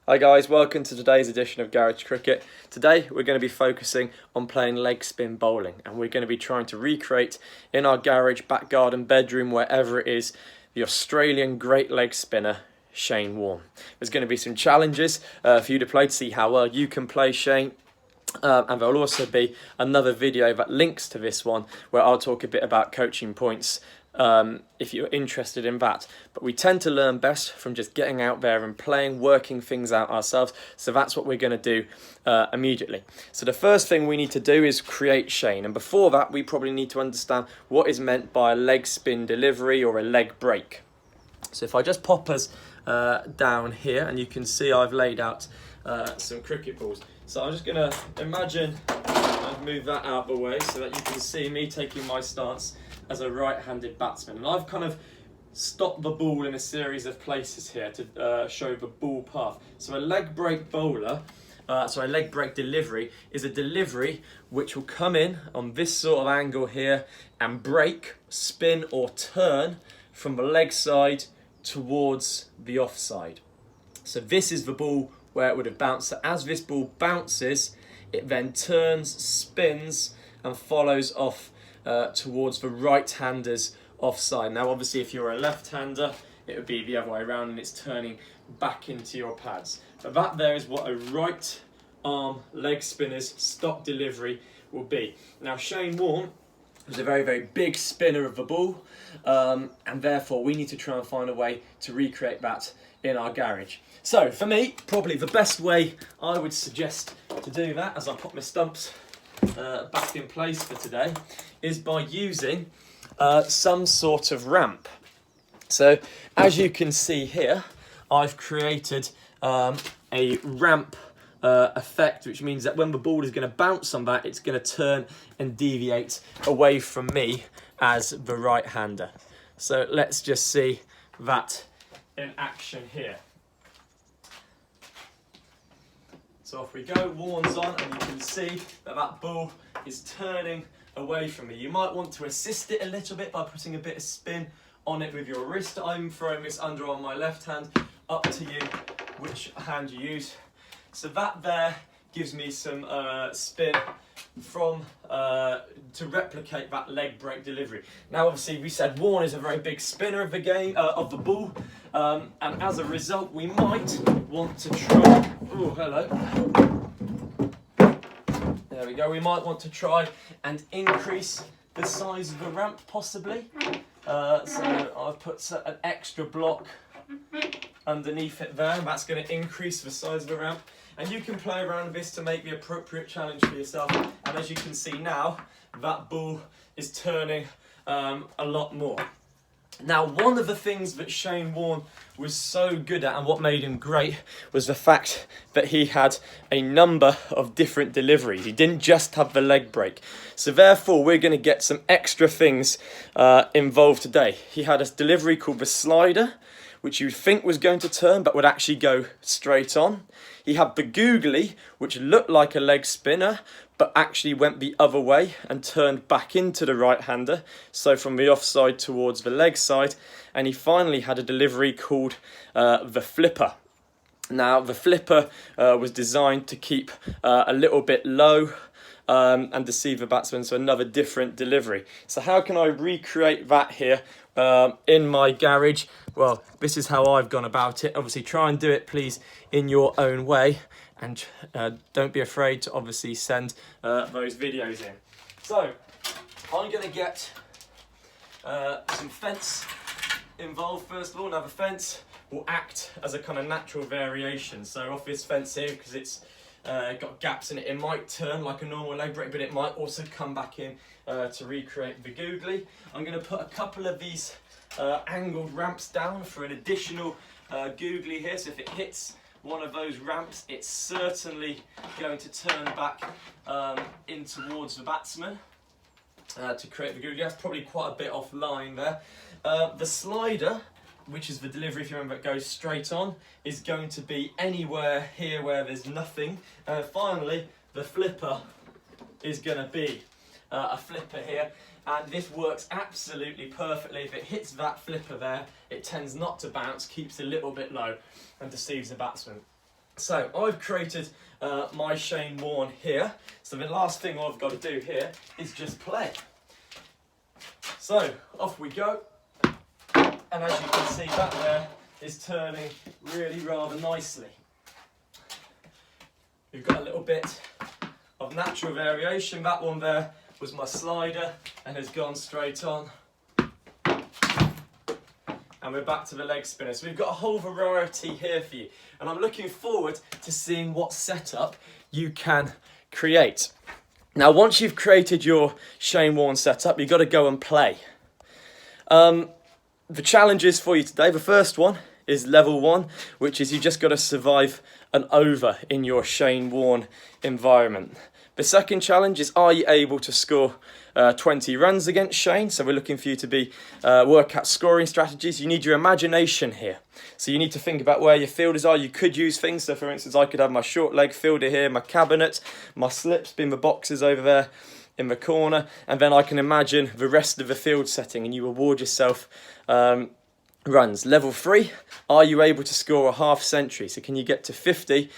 Hi guys, welcome to today's edition of Garage Cricket. Today we're going to be focusing on playing leg spin bowling, and we're going to be trying to recreate in our garage, back garden, bedroom, wherever it is, the Australian great leg spinner Shane Warne. There's going to be some challenges for you to play to see how well you can play, Shane. And there'll also be another video that links to this one where I'll talk a bit about coaching points if you're interested in that. But we tend to learn best from just getting out there and playing, working things out ourselves. So that's what we're going to do immediately. So the first thing we need to do is create Shane. And before that, we probably need to understand what is meant by a leg spin delivery or a leg break. So if I just pop us down here, and you can see I've laid out some cricket balls. So I'm just going to imagine I've moved that out of the way so that you can see me taking my stance as a right-handed batsman. And I've kind of stopped the ball in a series of places here to show the ball path. So a leg break bowler, a leg break delivery is a delivery which will come in on this sort of angle here and break, spin or turn from the leg side towards the offside. So this is the ball where it would have bounced. So as this ball bounces, it then turns, spins and follows off towards the right-hander's offside. Now obviously if you're a left-hander, it would be the other way around and it's turning back into your pads. But that there is what a right arm leg spinner's stock delivery will be. Now Shane Warne was a very, very big spinner of the ball, and therefore we need to try and find a way to recreate that in our garage. So for me, probably the best way I would suggest to do that, as I put my stumps back in place for today, is by using some sort of ramp. So as you can see here, I've created a ramp effect, which means that when the ball is going to bounce on that, it's going to turn and deviate away from me as the right-hander. So let's just see that in action here. So off we go, Warne's on, and you can see that that ball is turning away from me. You might want to assist it a little bit by putting a bit of spin on it with your wrist. I'm throwing this under on my left hand, up to you which hand you use. So that there gives me some spin from to replicate that leg break delivery. Now obviously we said Warne is a very big spinner of the game, of the ball, and as a result we might want to try, oh hello, there we go, we might want to try and increase the size of the ramp possibly. So I've put an extra block underneath it there, and that's going to increase the size of the ramp. And you can play around with this to make the appropriate challenge for yourself. And as you can see now, that ball is turning a lot more. Now, one of the things that Shane Warne was so good at, and what made him great, was the fact that he had a number of different deliveries. He didn't just have the leg break. So therefore, we're going to get some extra things involved today. He had a delivery called the slider, which you'd think was going to turn, but would actually go straight on. He had the googly, which looked like a leg spinner, but actually went the other way and turned back into the right-hander, so from the offside towards the leg side. And he finally had a delivery called the flipper. Now, the flipper was designed to keep a little bit low and deceive the batsman, so another different delivery. So how can I recreate that here in my garage? Well, this is how I've gone about it. Obviously, try and do it, please, in your own way. And don't be afraid to obviously send those videos in. So, I'm going to get some fence involved first of all. Now, the fence will act as a kind of natural variation. So, off this fence here, because it's got gaps in it, it might turn like a normal leg break, but it might also come back in to recreate the googly. I'm going to put a couple of these angled ramps down for an additional googly here, so if it hits one of those ramps, it's certainly going to turn back in towards the batsman to create the googly. That's probably quite a bit offline there. The slider, which is the delivery, if you remember, it goes straight on, is going to be anywhere here where there's nothing. Finally, the flipper is going to be a flipper here, and this works absolutely perfectly. If it hits that flipper there, it tends not to bounce, keeps a little bit low and deceives the batsman. So I've created my Shane Warne here. So the last thing I've got to do here is just play. So off we go. And as you can see, that there is turning really rather nicely. We've got a little bit of natural variation. That one there was my slider and has gone straight on. And we're back to the leg spinner. So we've got a whole variety here for you. And I'm looking forward to seeing what setup you can create. Now, once you've created your Shane Warne setup, you've got to go and play. The challenges for you today, the first one is level 1, which is you just got to survive an over in your Shane Warne environment. The second challenge is, are you able to score 20 runs against Shane? So we're looking for you to work out scoring strategies. You need your imagination here. So you need to think about where your fielders are. You could use things. So for instance, I could have my short leg fielder here, my cabinet, my slips being the boxes over there in the corner. And then I can imagine the rest of the field setting, and you award yourself runs. Level 3, are you able to score a half century? So can you get to 50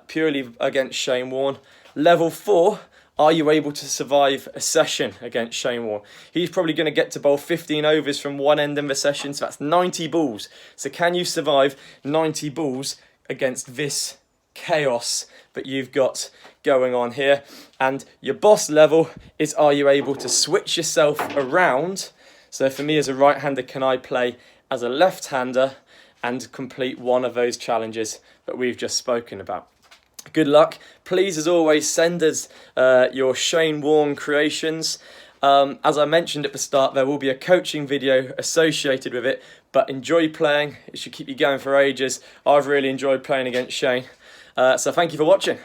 purely against Shane Warne? Level 4, are you able to survive a session against Shane Warne? He's probably going to get to bowl 15 overs from one end of the session, so that's 90 balls. So can you survive 90 balls against this chaos that you've got going on here? And your boss level is, are you able to switch yourself around? So for me as a right-hander, can I play as a left-hander and complete one of those challenges that we've just spoken about? Good luck. Please, as always, send us your Shane Warne creations. As I mentioned at the start, there will be a coaching video associated with it, but enjoy playing. It should keep you going for ages. I've really enjoyed playing against Shane. So thank you for watching.